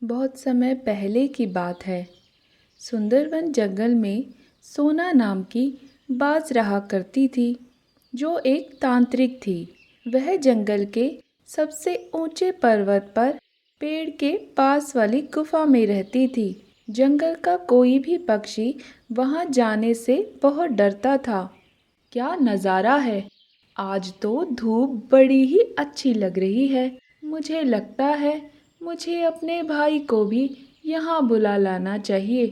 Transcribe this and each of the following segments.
बहुत समय पहले की बात है। सुंदरवन जंगल में सोना नाम की बाज रहा करती थी, जो एक तांत्रिक थी। वह जंगल के सबसे ऊंचे पर्वत पर पेड़ के पास वाली गुफा में रहती थी। जंगल का कोई भी पक्षी वहां जाने से बहुत डरता था। क्या नज़ारा है! आज तो धूप बड़ी ही अच्छी लग रही है। मुझे लगता है मुझे अपने भाई को भी यहाँ बुला लाना चाहिए।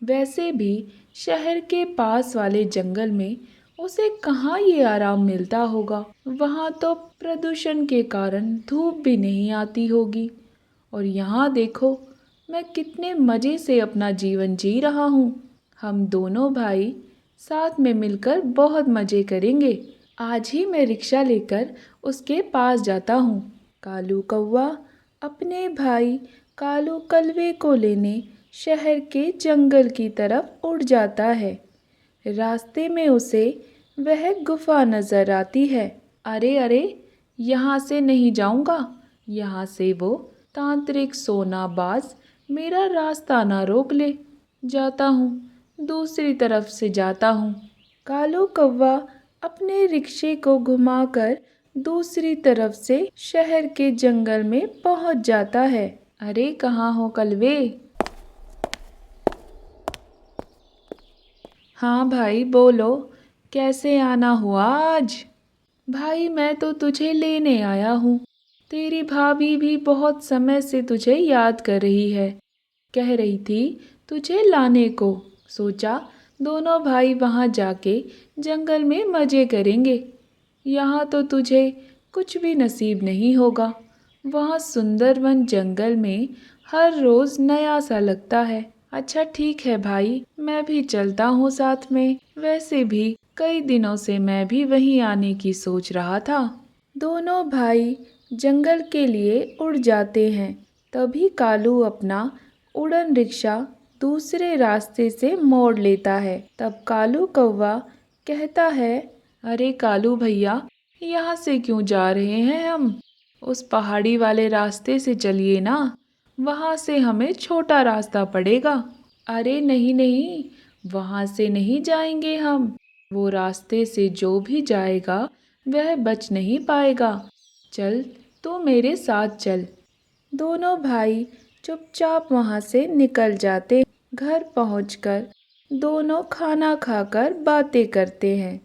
वैसे भी शहर के पास वाले जंगल में उसे कहाँ ये आराम मिलता होगा। वहाँ तो प्रदूषण के कारण धूप भी नहीं आती होगी। और यहाँ देखो, मैं कितने मज़े से अपना जीवन जी रहा हूँ। हम दोनों भाई साथ में मिलकर बहुत मज़े करेंगे। आज ही मैं रिक्शा लेकर उसके पास जाता हूँ। कालू कौवा अपने भाई कालू कलवे को लेने शहर के जंगल की तरफ उड़ जाता है। रास्ते में उसे वह गुफा नजर आती है। अरे अरे, यहाँ से नहीं जाऊँगा। यहाँ से वो तांत्रिक सोनाबाज मेरा रास्ता ना रोक ले। जाता हूँ, दूसरी तरफ से जाता हूँ। कालू कौवा अपने रिक्शे को घुमाकर दूसरी तरफ से शहर के जंगल में पहुंच जाता है। अरे कहाँ हो कलवे? हाँ भाई बोलो, कैसे आना हुआ आज? भाई मैं तो तुझे लेने आया हूँ। तेरी भाभी भी बहुत समय से तुझे याद कर रही है। कह रही थी तुझे लाने को। सोचा दोनों भाई वहाँ जाके जंगल में मज़े करेंगे। यहाँ तो तुझे कुछ भी नसीब नहीं होगा। वहाँ सुंदरवन जंगल में हर रोज़ नया सा लगता है। अच्छा ठीक है भाई, मैं भी चलता हूँ साथ में। वैसे भी कई दिनों से मैं भी वहीं आने की सोच रहा था। दोनों भाई जंगल के लिए उड़ जाते हैं। तभी कालू अपना उड़न रिक्शा दूसरे रास्ते से मोड़ लेता है। तब कालू कौवा कहता है, अरे कालू भैया, यहाँ से क्यों जा रहे हैं हम? उस पहाड़ी वाले रास्ते से चलिए ना, वहाँ से हमें छोटा रास्ता पड़ेगा। अरे नहीं नहीं, वहाँ से नहीं जाएंगे हम। वो रास्ते से जो भी जाएगा वह बच नहीं पाएगा। चल, तू मेरे साथ चल। दोनों भाई चुपचाप वहाँ से निकल जाते। घर पहुँचकर दोनों खाना खाकर बातें करते हैं।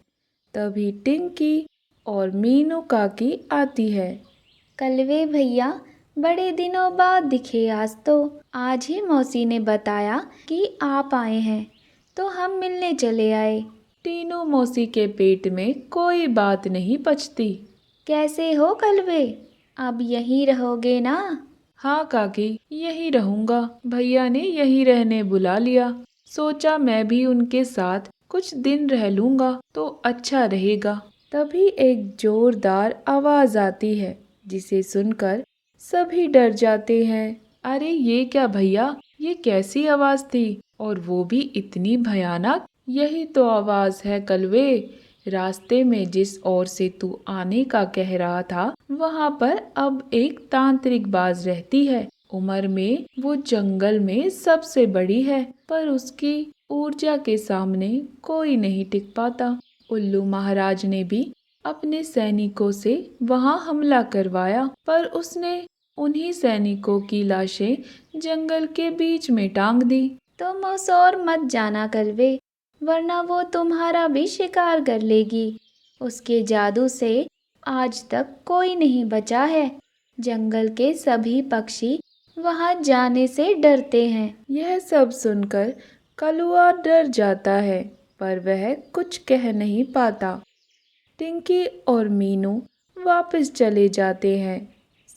तभी टिंकी और मीनू काकी आती है। कलवे भैया, बड़े दिनों बाद दिखे आज तो। आज ही मौसी ने बताया कि आप आए हैं, तो हम मिलने चले आए। टीनू मौसी के पेट में कोई बात नहीं पचती। कैसे हो कलवे? अब यहीं रहोगे ना? हाँ काकी, यही रहूंगा। भैया ने यही रहने बुला लिया। सोचा मैं भी उनके साथ कुछ दिन रह लूंगा तो अच्छा रहेगा। तभी एक जोरदार आवाज आती है, जिसे सुनकर सभी डर जाते हैं। अरे ये क्या भैया, ये कैसी आवाज थी? और वो भी इतनी भयानक? यही तो आवाज है कलवे। रास्ते में जिस ओर से तू आने का कह रहा था, वहाँ पर अब एक तांत्रिक बाज रहती है। उम्र में वो जंगल में सबसे बड़ी है, पर उसकी ऊर्जा के सामने कोई नहीं टिक पाता। उल्लू महाराज ने भी अपने सैनिकों से वहां हमला करवाया, पर उसने उन्हीं सैनिकों की लाशें जंगल के बीच में टांग दी। तुम उस ओर मत जाना कलवे, वरना वो तुम्हारा भी शिकार कर लेगी। उसके जादू से आज तक कोई नहीं बचा है। जंगल के सभी पक्षी वहां जाने से डरते हैं। यह सब सुनकर कलुआ डर जाता है, पर वह कुछ कह नहीं पाता। टिंकी और मीनू वापस चले जाते हैं।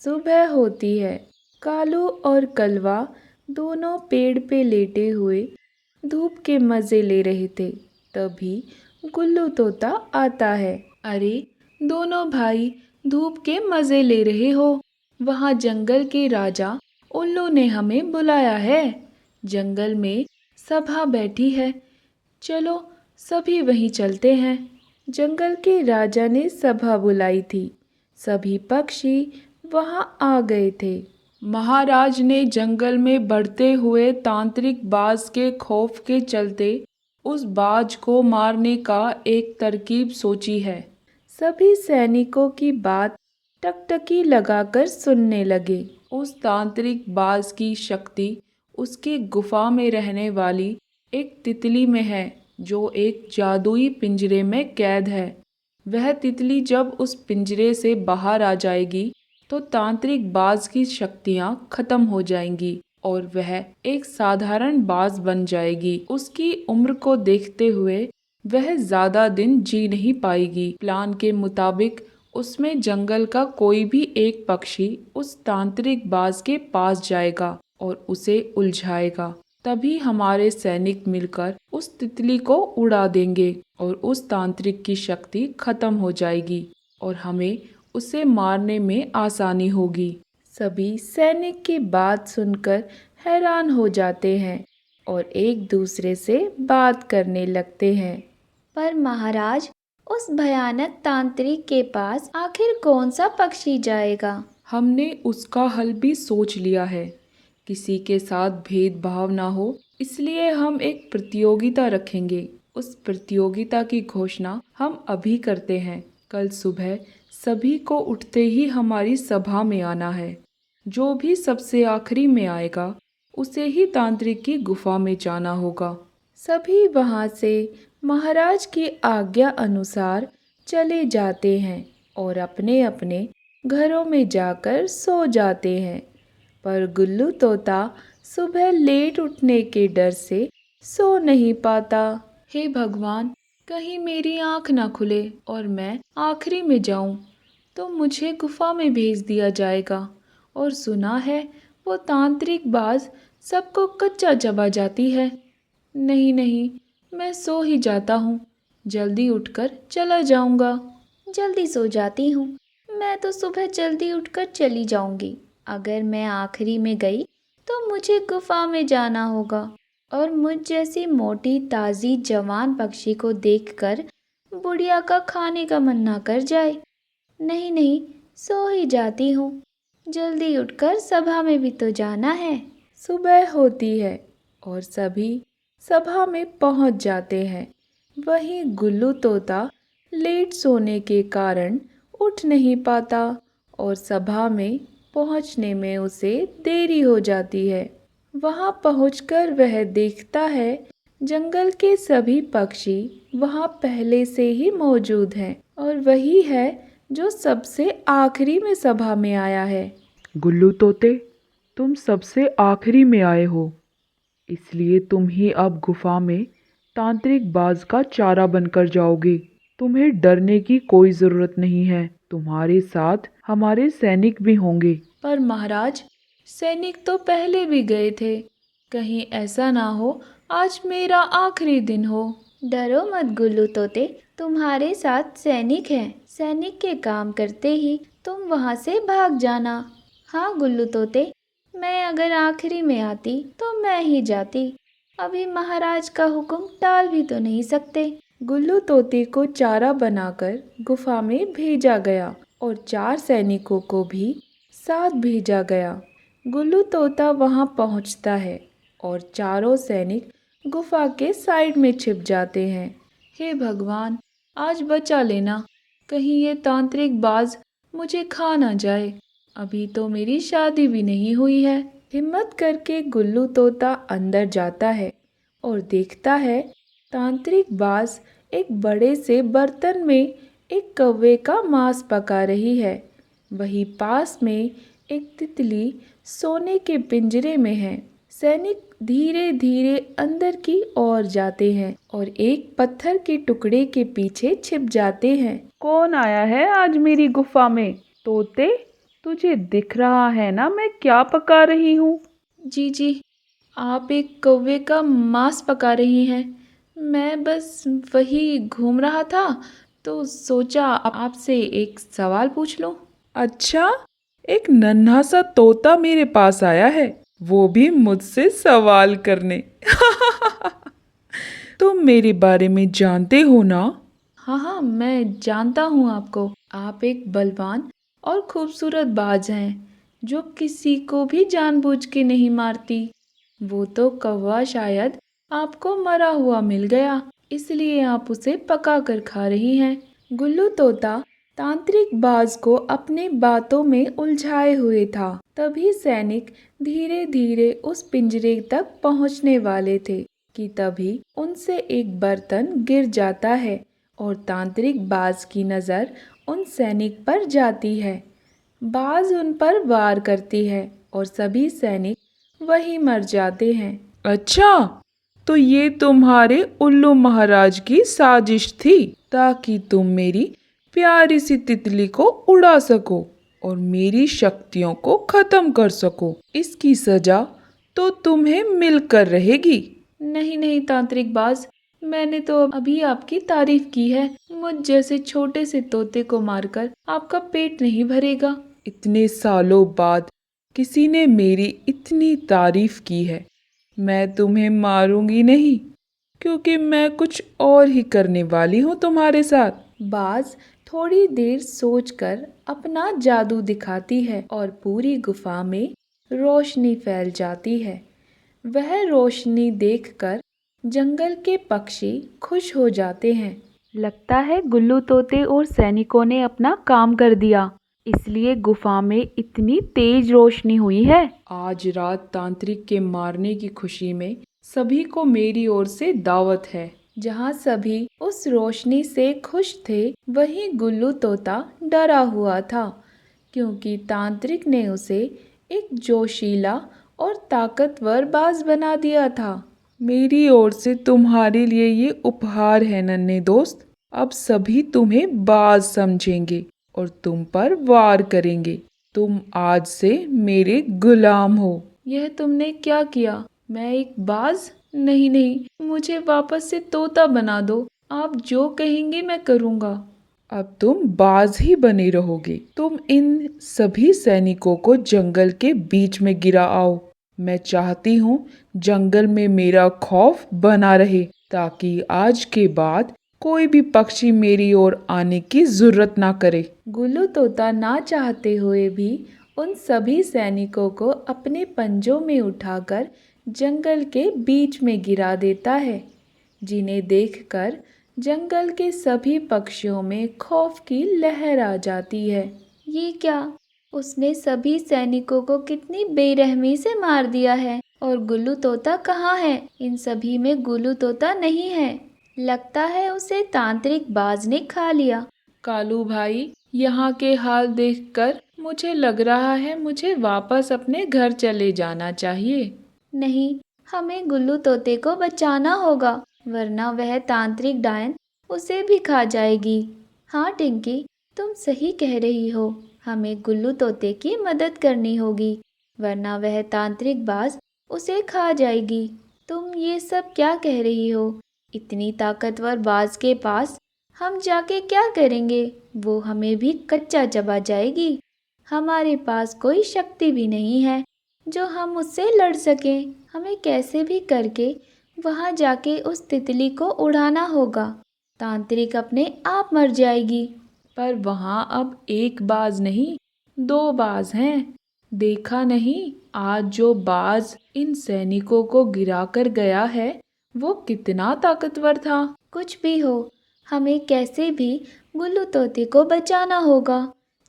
सुबह होती है। कालू और कलवा दोनों पेड़ पे लेटे हुए धूप के मज़े ले रहे थे। तभी गुल्लू तोता आता है। अरे दोनों भाई धूप के मज़े ले रहे हो? वहाँ जंगल के राजा उल्लू ने हमें बुलाया है। जंगल में सभा बैठी है। चलो सभी वहीं चलते हैं। जंगल के राजा ने सभा बुलाई थी। सभी पक्षी वहां आ गए थे। महाराज ने जंगल में बढ़ते हुए तांत्रिक बाज के खौफ के चलते उस बाज को मारने का एक तरकीब सोची है। सभी सैनिकों की बात टकटकी लगाकर सुनने लगे। उस तांत्रिक बाज की शक्ति उसकी गुफा में रहने वाली एक तितली में है, जो एक जादुई पिंजरे में कैद है। वह तितली जब उस पिंजरे से बाहर आ जाएगी तो तांत्रिक बाज की शक्तियां खत्म हो जाएंगी और वह एक साधारण बाज बन जाएगी। उसकी उम्र को देखते हुए वह ज्यादा दिन जी नहीं पाएगी। प्लान के मुताबिक उसमें जंगल का कोई भी एक पक्षी उस तांत्रिक बाज के पास जाएगा और उसे उलझाएगा। तभी हमारे सैनिक मिलकर उस तितली को उड़ा देंगे और उस तांत्रिक की शक्ति खत्म हो जाएगी और हमें उसे मारने में आसानी होगी। सभी सैनिक की बात सुनकर हैरान हो जाते हैं और एक दूसरे से बात करने लगते हैं। पर महाराज, उस भयानक तांत्रिक के पास आखिर कौन सा पक्षी जाएगा? हमने उसका हल भी सोच लिया है। किसी के साथ भेदभाव ना हो, इसलिए हम एक प्रतियोगिता रखेंगे। उस प्रतियोगिता की घोषणा हम अभी करते हैं। कल सुबह सभी को उठते ही हमारी सभा में आना है। जो भी सबसे आखिरी में आएगा उसे ही तांत्रिक की गुफा में जाना होगा। सभी वहाँ से महाराज की आज्ञा अनुसार चले जाते हैं और अपने अपने घरों में जाकर सो जाते हैं। पर गुल्लू तोता सुबह लेट उठने के डर से सो नहीं पाता। हे भगवान, कहीं मेरी आँख ना खुले और मैं आखिरी में जाऊं तो मुझे गुफा में भेज दिया जाएगा। और सुना है वो तांत्रिक बाज सबको कच्चा चबा जाती है। नहीं नहीं, मैं सो ही जाता हूँ। जल्दी उठकर चला जाऊंगा। जल्दी सो जाती हूँ। मैं तो सुबह जल्दी उठकर चली जाऊंगी। अगर मैं आखिरी में गई तो मुझे गुफा में जाना होगा और मुझ जैसी मोटी ताज़ी जवान पक्षी को देखकर बुढ़िया का खाने का मन ना कर जाए। नहीं नहीं, सो ही जाती हूँ। जल्दी उठकर सभा में भी तो जाना है। सुबह होती है और सभी सभा में पहुंच जाते हैं। वहीं गुल्लू तोता लेट सोने के कारण उठ नहीं पाता और सभा में पहुंचने में उसे देरी हो जाती है। वहां पहुंचकर वह देखता है जंगल के सभी पक्षी वहां पहले से ही मौजूद हैं और वही है जो सबसे आखिरी में सभा में आया है। गुल्लू तोते, तुम सबसे आखिरी में आए हो, इसलिए तुम ही अब गुफा में तांत्रिक बाज का चारा बनकर जाओगे। तुम्हें डरने की कोई ज़रूरत नहीं है। तुम्हारे साथ हमारे सैनिक भी होंगे। पर महाराज, सैनिक तो पहले भी गए थे। कहीं ऐसा ना हो आज मेरा आखिरी दिन हो। डरो मत गुल्लू तोते, तुम्हारे साथ सैनिक हैं। सैनिक के काम करते ही तुम वहाँ से भाग जाना। हाँ गुल्लू तोते, मैं अगर आखिरी में आती तो मैं ही जाती। अभी महाराज का हुक्म टाल भी तो नहीं सकते। गुल्लू तोते को चारा बनाकर गुफा में भेजा गया और 4 सैनिकों को भी साथ भेजा गया। गुल्लू तोता वहां पहुंचता है और चारों सैनिक गुफा के साइड में छिप जाते हैं। हे भगवान, आज बचा लेना, कहीं ये तांत्रिक बाज मुझे खा ना जाए। अभी तो मेरी शादी भी नहीं हुई है। हिम्मत करके गुल्लू तोता अंदर जाता है और देखता है तांत्रिक बाज एक बड़े से बर्तन में एक कौवे का मांस पका रही है। वहीं पास में एक तितली सोने के पिंजरे में है। सैनिक धीरे धीरे अंदर की ओर जाते हैं और एक पत्थर के टुकड़े के पीछे छिप जाते हैं। कौन आया है आज मेरी गुफा में? तोते, तुझे दिख रहा है ना मैं क्या पका रही हूँ? जी जी, आप एक कौवे का मांस पका रही हैं। मैं बस वही घूम रहा था तो सोचा आपसे एक सवाल पूछ लूं। अच्छा, एक नन्हा सा तोता मेरे पास आया है, वो भी मुझसे सवाल करने। तुम मेरे बारे में जानते हो ना? हाँ हाँ, मैं जानता हूँ आपको। आप एक बलवान और खूबसूरत बाज हैं। जो किसी को भी जानबूझ के नहीं मारती। वो तो कौवा शायद आपको मरा हुआ मिल गया, इसलिए आप उसे पका कर खा रही हैं। गुल्लू तोता तांत्रिक बाज को अपनी बातों में उलझाए हुए था। तभी सैनिक धीरे धीरे उस पिंजरे तक पहुंचने वाले थे कि तभी उनसे एक बर्तन गिर जाता है और तांत्रिक बाज की नज़र उन सैनिक पर जाती है। बाज उन पर वार करती है और सभी सैनिक वहीं मर जाते हैं। अच्छा, तो ये तुम्हारे उल्लू महाराज की साजिश थी ताकि तुम मेरी प्यारी सी तितली को उड़ा सको और मेरी शक्तियों को खत्म कर सको। इसकी सजा तो तुम्हें मिलकर रहेगी। नहीं नहीं तांत्रिक बाज, मैंने तो अभी आपकी तारीफ की है। मुझ जैसे छोटे से तोते को मारकर आपका पेट नहीं भरेगा। इतने सालों बाद किसी ने मेरी इतनी तारीफ की है। मैं तुम्हें मारूंगी नहीं, क्योंकि मैं कुछ और ही करने वाली हूँ तुम्हारे साथ। बाज थोड़ी देर सोचकर अपना जादू दिखाती है और पूरी गुफा में रोशनी फैल जाती है। वह रोशनी देखकर जंगल के पक्षी खुश हो जाते हैं। लगता है गुल्लू तोते और सैनिकों ने अपना काम कर दिया, इसलिए गुफा में इतनी तेज रोशनी हुई है। आज रात तांत्रिक के मारने की खुशी में सभी को मेरी ओर से दावत है। जहाँ सभी उस रोशनी से खुश थे, वहीं गुल्लू तोता डरा हुआ था, क्योंकि तांत्रिक ने उसे एक जोशीला और ताकतवर बाज बना दिया था। मेरी ओर से तुम्हारे लिए ये उपहार है नन्हे दोस्त। अब सभी तुम्हें बाज समझेंगे और तुम पर वार करेंगे। तुम आज से मेरे गुलाम हो। यह तुमने क्या किया? मैं एक बाज? नहीं नहीं, मुझे वापस से तोता बना दो। आप जो कहेंगे मैं करूँगा। अब तुम बाज ही बने रहोगे। तुम इन सभी सैनिकों को जंगल के बीच में गिरा आओ। मैं चाहती हूँ जंगल में मेरा खौफ बना रहे, ताकि आज के बाद कोई भी पक्षी मेरी ओर आने की जरूरत ना करे। गुल्लू तोता ना चाहते हुए भी उन सभी सैनिकों को अपने पंजों में उठाकर जंगल के बीच में गिरा देता है, जिन्हें देखकर जंगल के सभी पक्षियों में खौफ की लहर आ जाती है। ये क्या? उसने सभी सैनिकों को कितनी बेरहमी से मार दिया है। और गुल्लू तोता कहाँ है? इन सभी में गुल्लू तोता नहीं है। लगता है उसे तांत्रिक बाज ने खा लिया। कालू भाई, यहाँ के हाल देखकर मुझे लग रहा है मुझे वापस अपने घर चले जाना चाहिए। नहीं, हमें गुल्लू तोते को बचाना होगा, वरना वह तांत्रिक डायन उसे भी खा जाएगी। हाँ टिंकी, तुम सही कह रही हो। हमें गुल्लू तोते की मदद करनी होगी, वरना वह तांत्रिक बाज उसे खा जाएगी। तुम ये सब क्या कह रही हो? इतनी ताकतवर बाज के पास हम जाके क्या करेंगे? वो हमें भी कच्चा चबा जाएगी। हमारे पास कोई शक्ति भी नहीं है जो हम उससे लड़ सकें। हमें कैसे भी करके वहाँ जाके उस तितली को उड़ाना होगा। तांत्रिक अपने आप मर जाएगी। पर वहाँ अब एक बाज नहीं, 2 बाज हैं। देखा नहीं, आज जो बाज इन सैनिकों को गिराकर गया है, वो कितना ताकतवर था। कुछ भी हो, हमें कैसे भी गुल्लू तोते को बचाना होगा,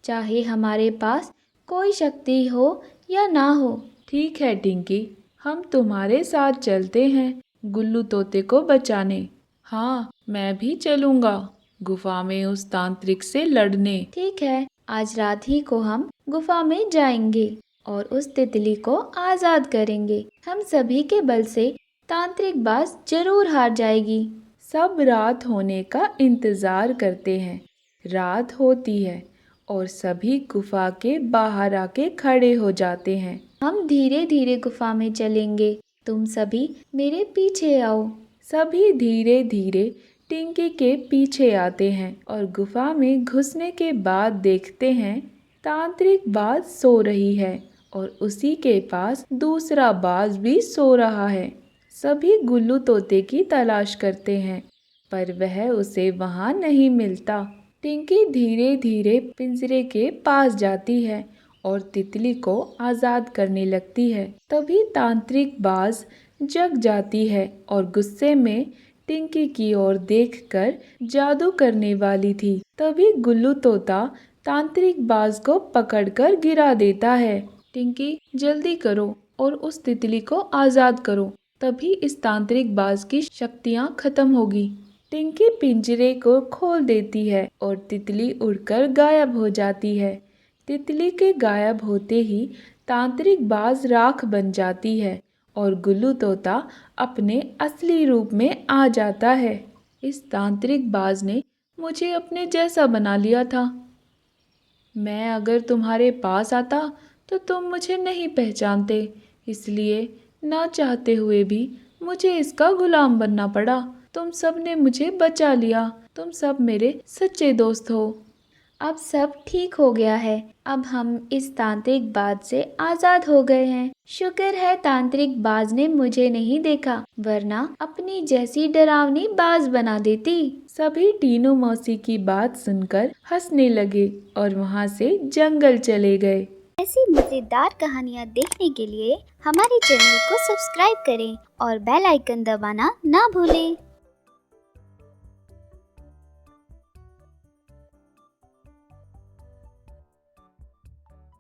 चाहे हमारे पास कोई शक्ति हो या ना हो। ठीक है टिंकी, हम तुम्हारे साथ चलते हैं गुल्लू तोते को बचाने। हाँ, मैं भी चलूँगा गुफा में उस तांत्रिक से लड़ने। ठीक है, आज रात ही को हम गुफा में जाएंगे और उस तितली को आज़ाद करेंगे। हम सभी के बल से तांत्रिक बाज जरूर हार जाएगी। सब रात होने का इंतज़ार करते हैं। रात होती है और सभी गुफा के बाहर आके खड़े हो जाते हैं। हम धीरे धीरे गुफा में चलेंगे, तुम सभी मेरे पीछे आओ। सभी धीरे धीरे टिंकी के पीछे आते हैं और गुफा में घुसने के बाद देखते हैं तांत्रिक बाज सो रही है और उसी के पास दूसरा बाज भी सो रहा है। सभी गुल्लू तोते की तलाश करते हैं, पर वह उसे वहाँ नहीं मिलता। टिंकी धीरे धीरे पिंजरे के पास जाती है और तितली को आज़ाद करने लगती है। तभी तांत्रिक बाज जग जाती है और गुस्से में टिंकी की ओर देखकर जादू करने वाली थी। तभी गुल्लू तोता तांत्रिक बाज को पकड़कर गिरा देता है। टिंकी, जल्दी करो और उस तितली को आज़ाद करो, तभी इस तांत्रिक बाज की शक्तियाँ खत्म होगी। टिंकी पिंजरे को खोल देती है और तितली उड़कर गायब हो जाती है। तितली के गायब होते ही तांत्रिक बाज राख बन जाती है और गुल्लू तोता अपने असली रूप में आ जाता है। इस तांत्रिक बाज ने मुझे अपने जैसा बना लिया था। मैं अगर तुम्हारे पास आता तो तुम मुझे नहीं पहचानते, इसलिए ना चाहते हुए भी मुझे इसका गुलाम बनना पड़ा। तुम सब ने मुझे बचा लिया। तुम सब मेरे सच्चे दोस्त हो। अब सब ठीक हो गया है। अब हम इस तांत्रिक बाज से आज़ाद हो गए हैं। शुक्र है तांत्रिक बाज ने मुझे नहीं देखा, वरना अपनी जैसी डरावनी बाज बना देती। सभी टीनू मौसी की बात सुनकर हंसने लगे और वहाँ से जंगल चले गए। ऐसी मज़ेदार कहानियाँ देखने के लिए हमारे चैनल को सब्सक्राइब करें और बेल आइकन दबाना ना भूलें।